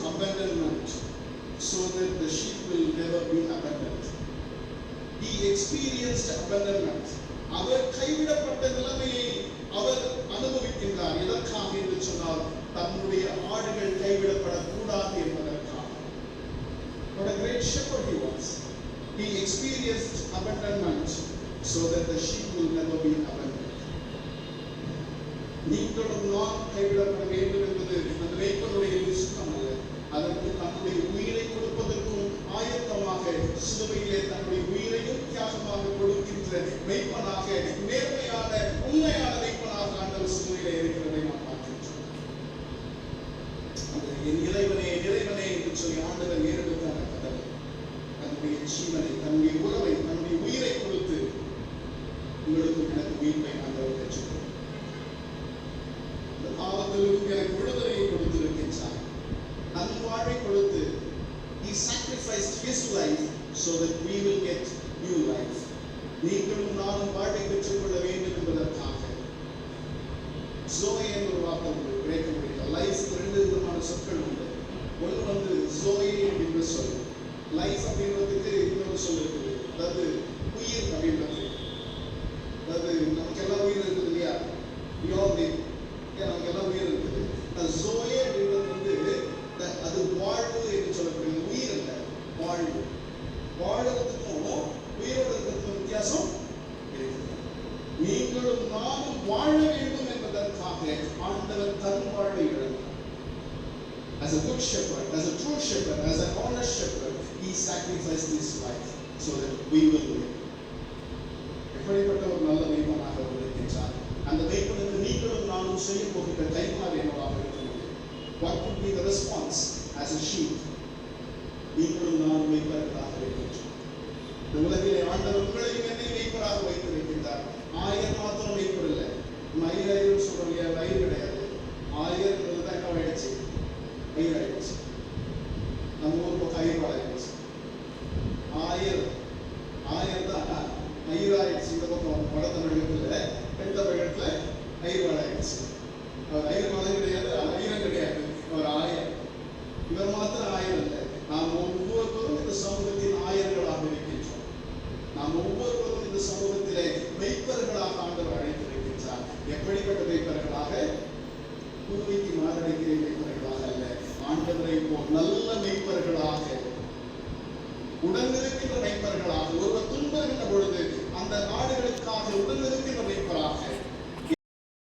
abandonment so that the sheep will never be abandoned. He experienced abandonment. அவர் கைவிடப்பட்ட நிலைமையை அவர் அனுபவிக்கின்றார். எதற்காக என்று சொன்னால் தன்னுடைய ஆடுகள் கைவிடப்படக்கூடாது என்பதற்காக. What a great shepherd he was. He experienced abandonment so that the sheep will never be abandoned. நீங்களும் நான் கைவிடப்பட வேண்டும் என்பது அந்த மேய்ப்பனுடைய இஷ்டம் அல்ல. அதற்கு தன்னுடைய உயிரை கொடுப்பதற்கும் ஆயத்தமாக சிலுவையிலே தன்னுடைய உயிரையும் தியாகமாக கொடுக்கின்ற மேய்ப்பனாக, நேர்மையான உண்மையான மேய்ப்பனாக ஆண்டவர் சிலுவையிலே இருக்கிறதை நாம் பார்க்கின்றோம். என் இறைவனே இறைவனே என்று சொல்லி ஆண்டவர் நேரெடுத்தார். கதவை தன்னுடைய ஜீவனை, தன்னுடைய உறவை, தன்னுடைய உயிரை கொடுத்து உங்களுக்கும் எனக்கு மீட்பை ஆண்டவர் பெற்றுக் பாவத்திலிருந்து எனக்கு விடுதலையை கொடுத்திருக்கின்றார். நல்வாழ்வை கொடுத்து he sacrificed his life so that we will get new life. நீங்களும் நானும் வாழ்வை பெற்றுக்கொள்ள வேண்டும் என்பதற்காக. ஜோயே என்ற ஒரு வார்த்தை உண்டு கிரேக்க மொழியில். லைஃப் ரெண்டு விதமான சொற்கள் உண்டு. ஒன்று வந்து ஜோயே என்று சொல்லு. லைஃப் அப்படின்றதுக்கு இன்னொரு சொல் இருக்குது. அதாவது உயிர் அப்படின்றது. அதாவது நமக்கு எல்லாம் உயிர் இருக்குது இல்லையா? நமக்கு எல்லாம் உயிர் இருக்குது. ஜோயே அப்படின்றது வந்து அது வாழ்வு என்று சொல்லக்கூடிய உயிர் அல்ல, வாழ்வு. வாழ்வதற்கும் உயிரோடு இருக்கிறதுக்கும் வித்தியாசம் இருக்கிறது. நீங்களும் நானும் வாழ வேண்டும் என்பதற்காக ஆண்டவர் தன் வாழ்வை இழந்தார். As a good shepherd, as a true shepherd, as an honest shepherd, he sacrificed his life so that we will live. எப்படிப்பட்ட ஒரு நல்ல மேய்ப்பனாக இருக்கின்றார். அந்த மேய்ப்பனுக்கு நீங்களும் நானும் செய்ய போகின்ற கைமாறு என்னவாக இருக்கிறது? What would be the response as a sheep? நீங்களும் நானும் மேய்ப்பர்களாக இருக்கின்றோம். இந்த உலகிலே ஆண்டவர்